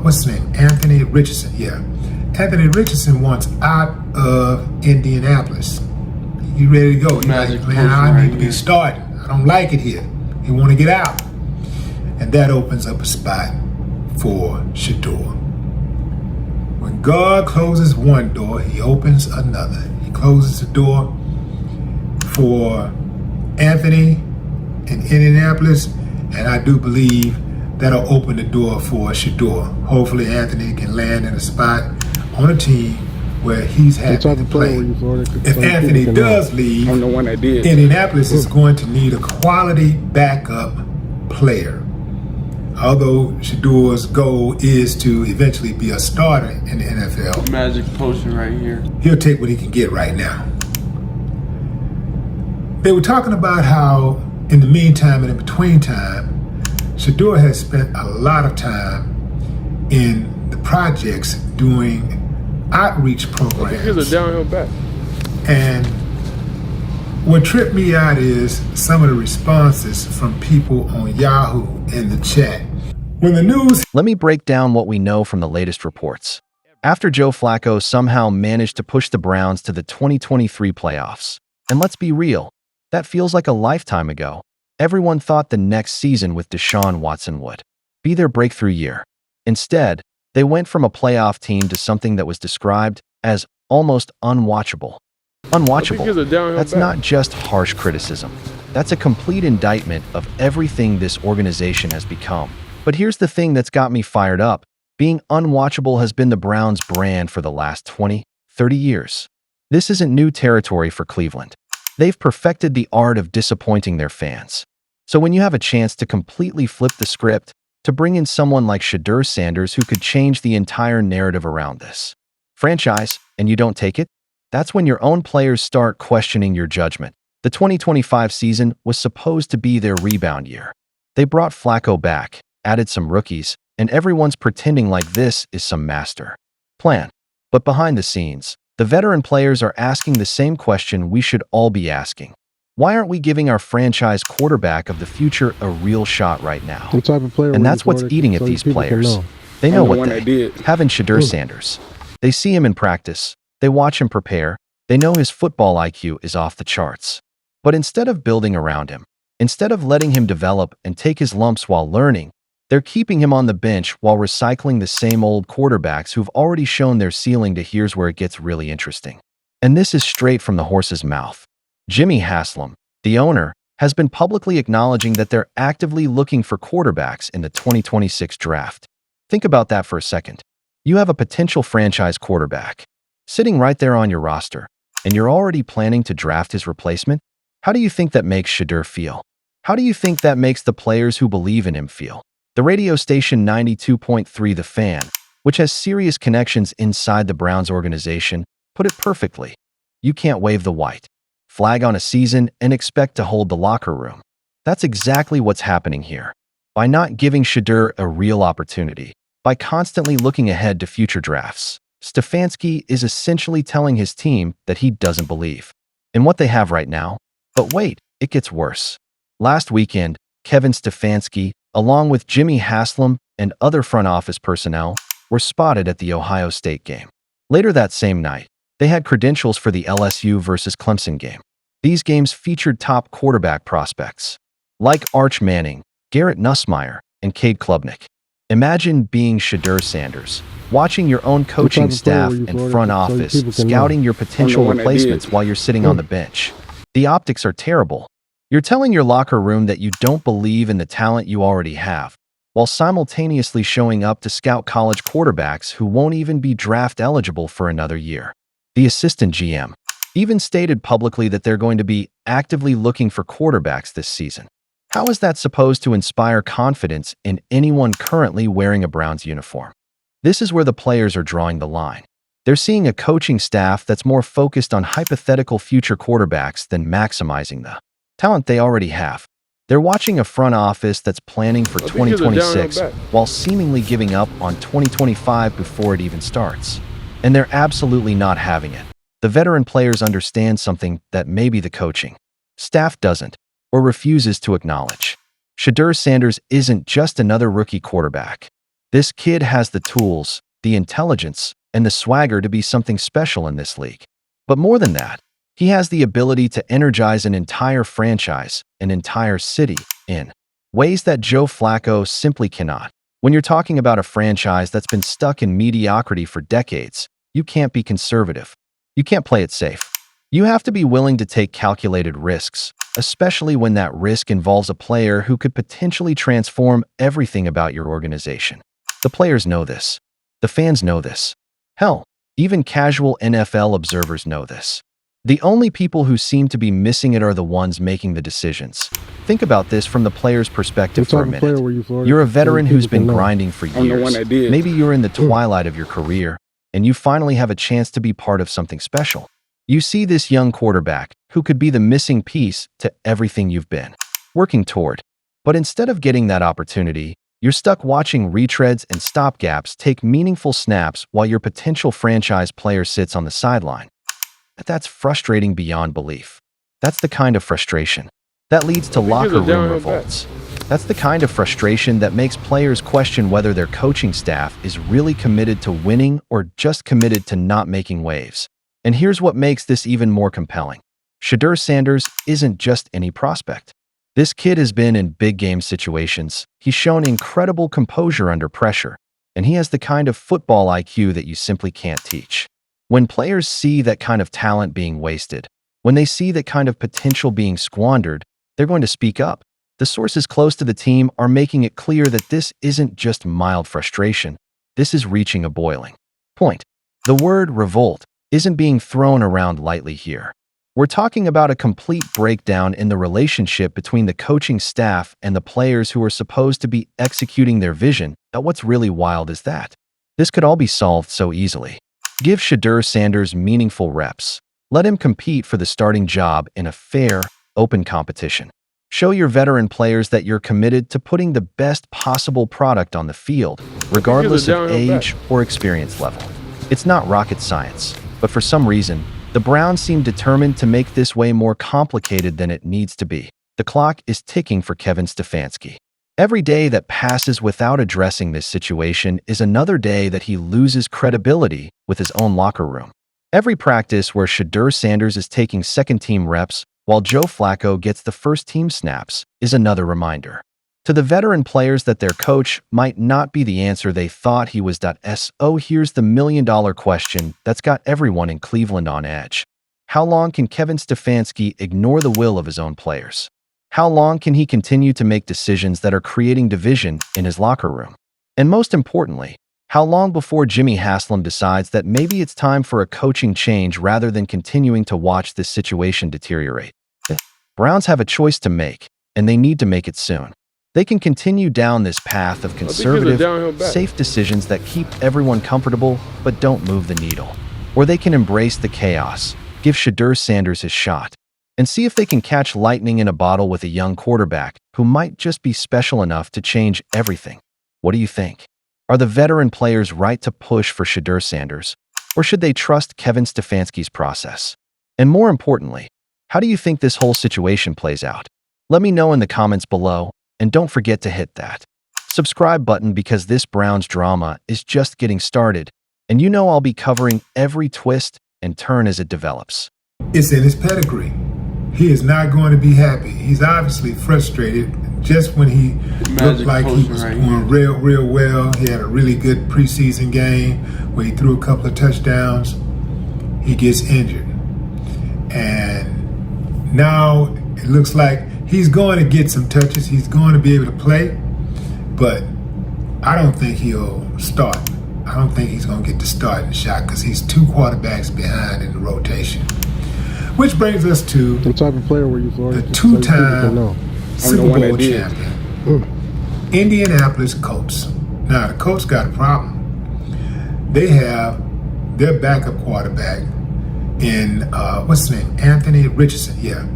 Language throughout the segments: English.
what's his name? Anthony Richardson, yeah. Anthony Richardson wants out of Indianapolis. He ready to go. He's like, man, I need to be starting. I don't like it here. He want to get out. And that opens up a spot for Shedeur. When God closes one door, he opens another. He closes the door for Anthony in Indianapolis, and I do believe that'll open the door for Shedeur. Hopefully Anthony can land in a spot on a team where he's happy to play. If Anthony does leave, I'm the one that did. Indianapolis is going to need a quality backup player. Although Shedeur's goal is to eventually be a starter in the NFL. Magic potion right here. He'll take what he can get right now. They were talking about how in the meantime and in between time, Shedeur has spent a lot of time in the projects doing outreach programs. Here's a downhill back. And what tripped me out is some of the responses from people on Yahoo in the chat. When the news... Let me break down what we know from the latest reports. After Joe Flacco somehow managed to push the Browns to the 2023 playoffs, and let's be real, that feels like a lifetime ago, everyone thought the next season with Deshaun Watson would be their breakthrough year. Instead, they went from a playoff team to something that was described as almost unwatchable. Unwatchable. That's not just harsh criticism. That's a complete indictment of everything this organization has become. But here's the thing that's got me fired up. Being unwatchable has been the Browns' brand for the last 20, 30 years. This isn't new territory for Cleveland. They've perfected the art of disappointing their fans. So when you have a chance to completely flip the script, to bring in someone like Shedeur Sanders who could change the entire narrative around this franchise, and you don't take it, that's when your own players start questioning your judgment. The 2025 season was supposed to be their rebound year. They brought Flacco back, added some rookies, and everyone's pretending like this is some master plan. But behind the scenes, the veteran players are asking the same question we should all be asking. Why aren't we giving our franchise quarterback of the future a real shot right now? What type of player? And that's what's eating at these players. They know what they have in Shadur Sanders. They see him in practice. They watch him prepare. They know his football IQ is off the charts. But instead of building around him, instead of letting him develop and take his lumps while learning, they're keeping him on the bench while recycling the same old quarterbacks who've already shown their ceiling. To here's where it gets really interesting. And this is straight from the horse's mouth. Jimmy Haslam, the owner, has been publicly acknowledging that they're actively looking for quarterbacks in the 2026 draft. Think about that for a second. You have a potential franchise quarterback sitting right there on your roster, and you're already planning to draft his replacement? How do you think that makes Shedeur feel? How do you think that makes the players who believe in him feel? The radio station 92.3 The Fan, which has serious connections inside the Browns organization, put it perfectly. You can't wave the white flag on a season and expect to hold the locker room. That's exactly what's happening here. By not giving Shedeur a real opportunity, by constantly looking ahead to future drafts, Stefanski is essentially telling his team that he doesn't believe in what they have right now. But wait, it gets worse. Last weekend, Kevin Stefanski, along with Jimmy Haslam and other front office personnel, were spotted at the Ohio State game. Later that same night, they had credentials for the LSU versus Clemson game. These games featured top quarterback prospects like Arch Manning, Garrett Nussmeier, and Cade Klubnik. Imagine being Shedeur Sanders, watching your own coaching staff and front office scouting your potential replacements while you're sitting on the bench. The optics are terrible. You're telling your locker room that you don't believe in the talent you already have, while simultaneously showing up to scout college quarterbacks who won't even be draft eligible for another year. The assistant GM even stated publicly that they're going to be actively looking for quarterbacks this season. How is that supposed to inspire confidence in anyone currently wearing a Browns uniform? This is where the players are drawing the line. They're seeing a coaching staff that's more focused on hypothetical future quarterbacks than maximizing the talent they already have. They're watching a front office that's planning for 2026 while seemingly giving up on 2025 before it even starts. And they're absolutely not having it. The veteran players understand something that maybe the coaching staff doesn't or refuses to acknowledge. Shedeur Sanders isn't just another rookie quarterback. This kid has the tools, the intelligence, and the swagger to be something special in this league. But more than that, he has the ability to energize an entire franchise, an entire city, in ways that Joe Flacco simply cannot. When you're talking about a franchise that's been stuck in mediocrity for decades, you can't be conservative. You can't play it safe. You have to be willing to take calculated risks, especially when that risk involves a player who could potentially transform everything about your organization. The players know this. The fans know this. Hell, even casual NFL observers know this. The only people who seem to be missing it are the ones making the decisions. Think about this from the player's perspective for a minute. You're a veteran who's been grinding for years. Maybe you're in the twilight of your career, and you finally have a chance to be part of something special. You see this young quarterback who could be the missing piece to everything you've been working toward. But instead of getting that opportunity, you're stuck watching retreads and stopgaps take meaningful snaps while your potential franchise player sits on the sideline. That's frustrating beyond belief. That's the kind of frustration that leads to locker room revolts. That's the kind of frustration that makes players question whether their coaching staff is really committed to winning or just committed to not making waves. And here's what makes this even more compelling. Shadur Sanders isn't just any prospect. This kid has been in big game situations. He's shown incredible composure under pressure, and he has the kind of football IQ that you simply can't teach. When players see that kind of talent being wasted, when they see that kind of potential being squandered, they're going to speak up. The sources close to the team are making it clear that this isn't just mild frustration. This is reaching a boiling point. The word revolt isn't being thrown around lightly here. We're talking about a complete breakdown in the relationship between the coaching staff and the players who are supposed to be executing their vision. Now, what's really wild is that this could all be solved so easily. Give Shadur Sanders meaningful reps. Let him compete for the starting job in a fair, open competition. Show your veteran players that you're committed to putting the best possible product on the field, regardless of age or experience level. It's not rocket science, but for some reason, the Browns seem determined to make this way more complicated than it needs to be. The clock is ticking for Kevin Stefanski. Every day that passes without addressing this situation is another day that he loses credibility with his own locker room. Every practice where Shadur Sanders is taking second-team reps while Joe Flacco gets the first-team snaps is another reminder to the veteran players that their coach might not be the answer they thought he was. So here's the million-dollar question that's got everyone in Cleveland on edge. How long can Kevin Stefanski ignore the will of his own players? How long can he continue to make decisions that are creating division in his locker room? And most importantly, how long before Jimmy Haslam decides that maybe it's time for a coaching change rather than continuing to watch this situation deteriorate? The Browns have a choice to make, and they need to make it soon. They can continue down this path of conservative, safe decisions that keep everyone comfortable but don't move the needle. Or they can embrace the chaos, give Shadur Sanders his shot, and see if they can catch lightning in a bottle with a young quarterback who might just be special enough to change everything. What do you think? Are the veteran players right to push for Shadur Sanders, or should they trust Kevin Stefanski's process? And more importantly, how do you think this whole situation plays out? Let me know in the comments below, and don't forget to hit that subscribe button because this Browns drama is just getting started, and you know I'll be covering every twist and turn as it develops. It's in his pedigree. He is not going to be happy. He's obviously frustrated. Just when he looked like he was doing real well, he had a really good preseason game where he threw a couple of touchdowns, he gets injured. And now it looks like he's going to get some touches. He's going to be able to play, but I don't think he'll start. I don't think he's going to get the starting shot because he's two quarterbacks behind in the rotation. Which brings us to what type of player were you, Florida? The two-time Super Bowl champion, Indianapolis Colts. Now, the Colts got a problem. They have their backup quarterback in, what's his name? Anthony Richardson, yeah.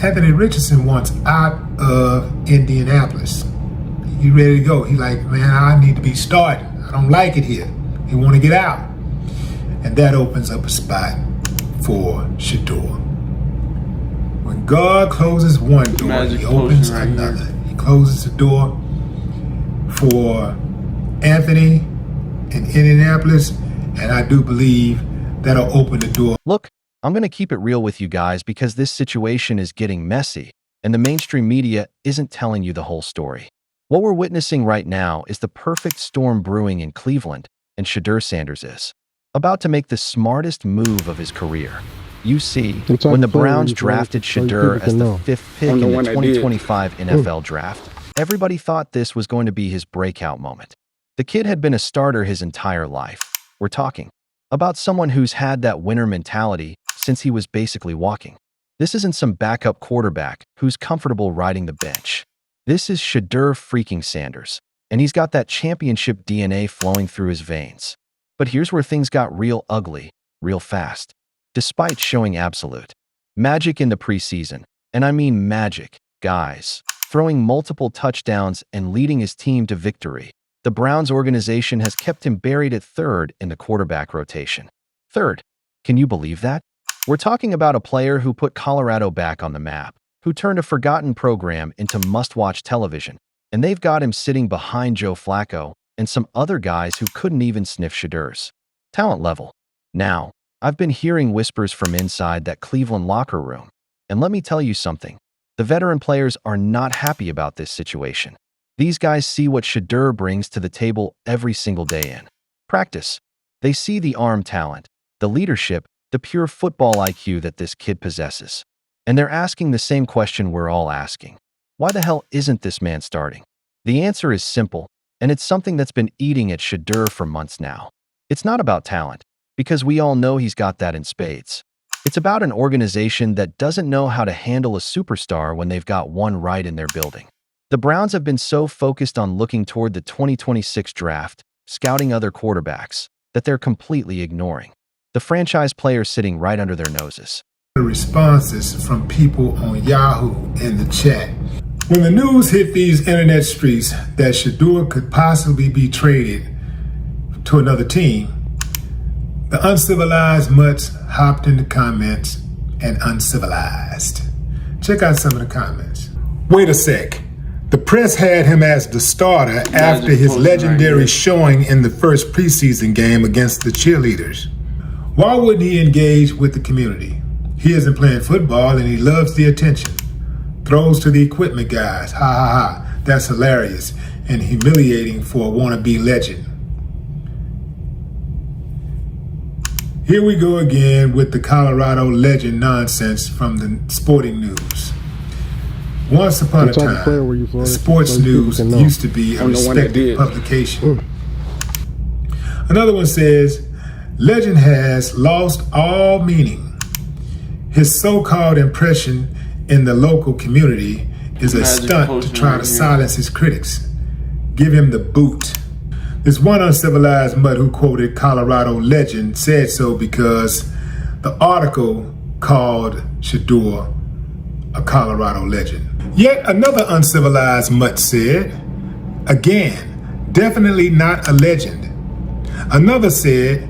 Anthony Richardson wants out of Indianapolis. He ready to go. He like, man, I need to be starting. I don't like it here. He want to get out. And that opens up a spot for Shedeur. When God closes one door, he opens another. He closes the door for Anthony in Indianapolis, and I do believe that'll open the door. Look, I'm going to keep it real with you guys because this situation is getting messy, and the mainstream media isn't telling you the whole story. What we're witnessing right now is the perfect storm brewing in Cleveland, and Shadur Sanders is about to make the smartest move of his career. You see, when the Browns drafted Shadur as the 5th pick in the 2025 NFL draft, everybody thought this was going to be his breakout moment. The kid had been a starter his entire life. We're talking about someone who's had that winner mentality since he was basically walking. This isn't some backup quarterback who's comfortable riding the bench. This is Shadur freaking Sanders, and he's got that championship DNA flowing through his veins. But here's where things got real ugly, real fast. Despite showing absolute magic in the preseason, and I mean magic, guys, throwing multiple touchdowns and leading his team to victory, the Browns organization has kept him buried at 3rd in the quarterback rotation. 3rd, can you believe that? We're talking about a player who put Colorado back on the map, who turned a forgotten program into must-watch television, and they've got him sitting behind Joe Flacco and some other guys who couldn't even sniff Shedur's talent level. Now, I've been hearing whispers from inside that Cleveland locker room, and let me tell you something. The veteran players are not happy about this situation. These guys see what Shadur brings to the table every single day in practice. They see the arm talent, the leadership, the pure football IQ that this kid possesses. And they're asking the same question we're all asking. Why the hell isn't this man starting? The answer is simple, and it's something that's been eating at Shadur for months now. It's not about talent, because we all know he's got that in spades. It's about an organization that doesn't know how to handle a superstar when they've got one right in their building. The Browns have been so focused on looking toward the 2026 draft, scouting other quarterbacks, that they're completely ignoring the franchise players sitting right under their noses. The responses from people on Yahoo in the chat. When the news hit these internet streets that Shadur could possibly be traded to another team, the uncivilized mutts hopped in the comments and uncivilized. Check out some of the comments. Wait a sec. The press had him as the starter after his legendary showing in the first preseason game against the cheerleaders. Why wouldn't he engage with the community? He isn't playing football and he loves the attention. Throws to the equipment guys. Ha ha ha. That's hilarious and humiliating for a wannabe legend. Here we go again with the Colorado legend nonsense from the sporting news. Once upon a time, sports news used to be a respected publication. Another one says, legend has lost all meaning. His so-called impression in the local community is a stunt to try to silence his critics. Give him the boot. This one uncivilized mutt who quoted Colorado legend said so because the article called Shadur a Colorado legend. Yet another uncivilized mutt said, again, definitely not a legend. Another said,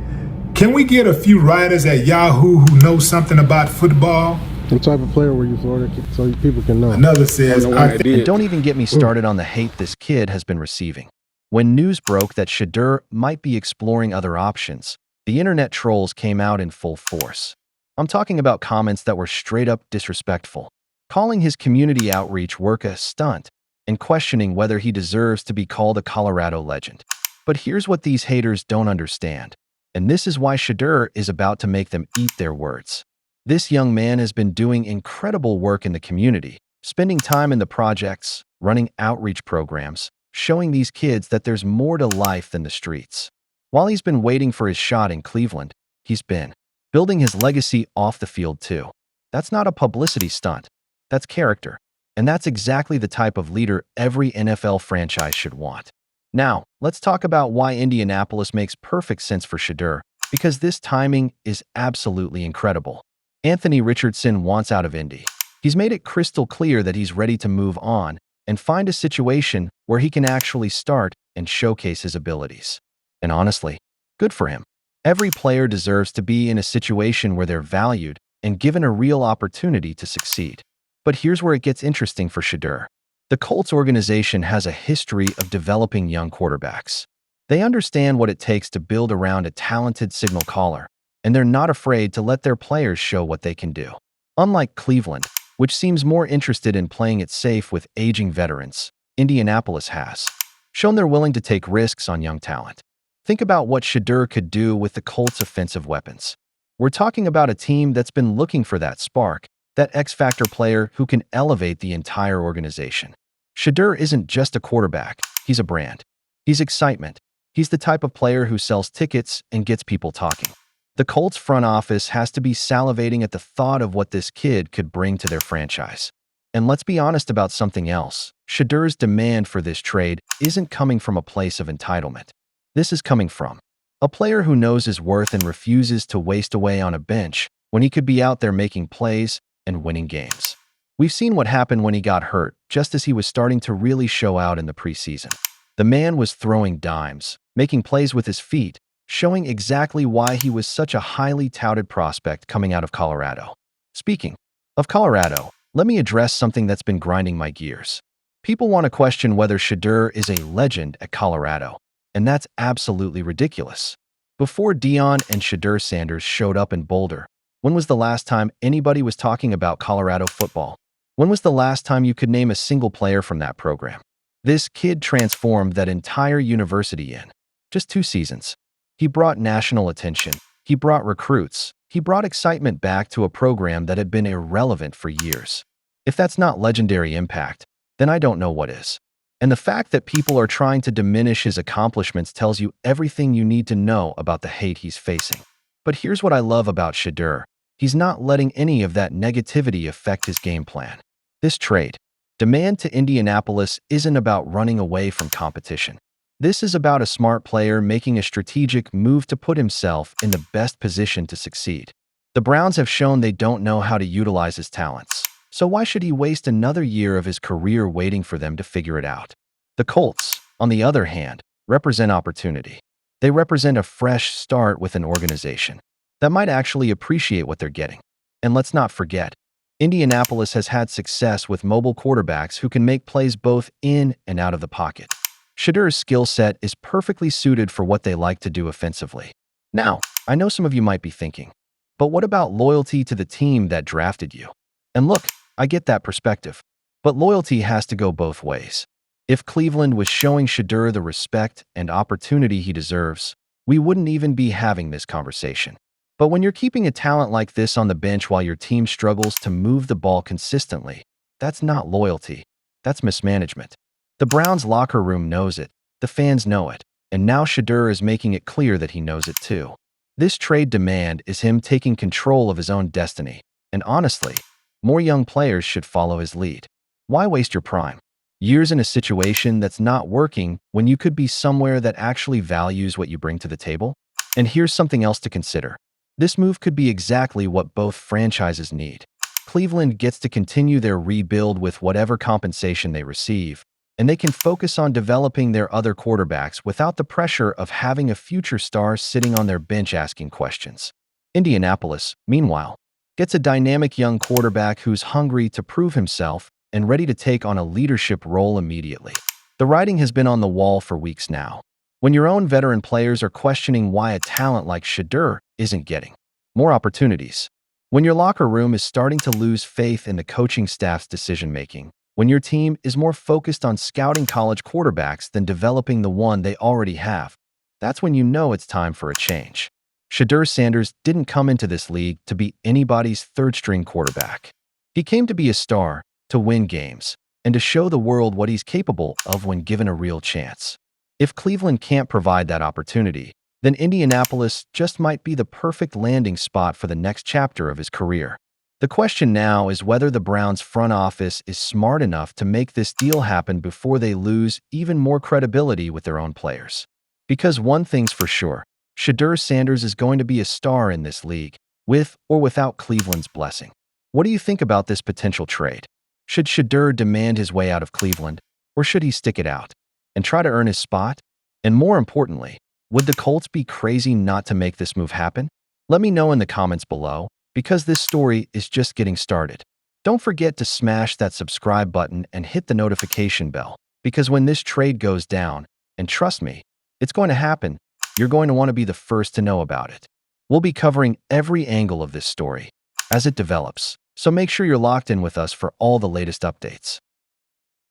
can we get a few writers at Yahoo who know something about football? What type of player were you, Florida, so people can know? Another says, and don't even get me started on the hate this kid has been receiving. When news broke that Shadur might be exploring other options, the internet trolls came out in full force. I'm talking about comments that were straight up disrespectful, calling his community outreach work a stunt, and questioning whether he deserves to be called a Colorado legend. But here's what these haters don't understand, and this is why Shadur is about to make them eat their words. This young man has been doing incredible work in the community, spending time in the projects, running outreach programs, showing these kids that there's more to life than the streets. While he's been waiting for his shot in Cleveland, he's been building his legacy off the field too. That's not a publicity stunt. That's character. And that's exactly the type of leader every NFL franchise should want. Now, let's talk about why Indianapolis makes perfect sense for Shadur, because this timing is absolutely incredible. Anthony Richardson wants out of Indy. He's made it crystal clear that he's ready to move on and find a situation where he can actually start and showcase his abilities. And honestly, good for him. Every player deserves to be in a situation where they're valued and given a real opportunity to succeed. But here's where it gets interesting for Shadur. The Colts organization has a history of developing young quarterbacks. They understand what it takes to build around a talented signal caller, and they're not afraid to let their players show what they can do. Unlike Cleveland, which seems more interested in playing it safe with aging veterans, Indianapolis has shown they're willing to take risks on young talent. Think about what Shedeur could do with the Colts' offensive weapons. We're talking about a team that's been looking for that spark, that X-factor player who can elevate the entire organization. Shedeur isn't just a quarterback, he's a brand. He's excitement. He's the type of player who sells tickets and gets people talking. The Colts front office has to be salivating at the thought of what this kid could bring to their franchise. And let's be honest about something else. Shedeur's demand for this trade isn't coming from a place of entitlement. This is coming from a player who knows his worth and refuses to waste away on a bench when he could be out there making plays and winning games. We've seen what happened when he got hurt, just as he was starting to really show out in the preseason. The man was throwing dimes, making plays with his feet, showing exactly why he was such a highly touted prospect coming out of Colorado. Speaking of Colorado, let me address something that's been grinding my gears. People want to question whether Shedeur is a legend at Colorado, and that's absolutely ridiculous. Before Deion and Shedeur Sanders showed up in Boulder, when was the last time anybody was talking about Colorado football? When was the last time you could name a single player from that program? This kid transformed that entire university in just 2 seasons. He brought national attention. He brought recruits. He brought excitement back to a program that had been irrelevant for years. If that's not legendary impact, then I don't know what is. And the fact that people are trying to diminish his accomplishments tells you everything you need to know about the hate he's facing. But here's what I love about Shedeur. He's not letting any of that negativity affect his game plan. This trade demand to Indianapolis isn't about running away from competition. This is about a smart player making a strategic move to put himself in the best position to succeed. The Browns have shown they don't know how to utilize his talents. So why should he waste another year of his career waiting for them to figure it out? The Colts, on the other hand, represent opportunity. They represent a fresh start with an organization that might actually appreciate what they're getting. And let's not forget, Indianapolis has had success with mobile quarterbacks who can make plays both in and out of the pocket. Shedeur's skill set is perfectly suited for what they like to do offensively. Now, I know some of you might be thinking, but what about loyalty to the team that drafted you? And look, I get that perspective, but loyalty has to go both ways. If Cleveland was showing Shedeur the respect and opportunity he deserves, we wouldn't even be having this conversation. But when you're keeping a talent like this on the bench while your team struggles to move the ball consistently, that's not loyalty, that's mismanagement. The Browns' locker room knows it, the fans know it, and now Shedeur is making it clear that he knows it too. This trade demand is him taking control of his own destiny, and honestly, more young players should follow his lead. Why waste your prime years in a situation that's not working when you could be somewhere that actually values what you bring to the table? And here's something else to consider. This move could be exactly what both franchises need. Cleveland gets to continue their rebuild with whatever compensation they receive, and they can focus on developing their other quarterbacks without the pressure of having a future star sitting on their bench asking questions. Indianapolis, meanwhile, gets a dynamic young quarterback who's hungry to prove himself and ready to take on a leadership role immediately. The writing has been on the wall for weeks now. When your own veteran players are questioning why a talent like Shedeur isn't getting more opportunities. When your locker room is starting to lose faith in the coaching staff's decision-making. When your team is more focused on scouting college quarterbacks than developing the one they already have. That's when you know it's time for a change. Shadur Sanders didn't come into this league to be anybody's third-string quarterback. He came to be a star, to win games, and to show the world what he's capable of when given a real chance. If Cleveland can't provide that opportunity, then Indianapolis just might be the perfect landing spot for the next chapter of his career. The question now is whether the Browns' front office is smart enough to make this deal happen before they lose even more credibility with their own players. Because one thing's for sure, Shadur Sanders is going to be a star in this league, with or without Cleveland's blessing. What do you think about this potential trade? Should Shadur demand his way out of Cleveland, or should he stick it out and try to earn his spot? And more importantly, would the Colts be crazy not to make this move happen? Let me know in the comments below, because this story is just getting started. Don't forget to smash that subscribe button and hit the notification bell, because when this trade goes down, and trust me, It's going to happen. You're going to want to be the first to know about it. We'll be covering every angle of this story as it develops, so make sure you're locked in with us for all the latest updates.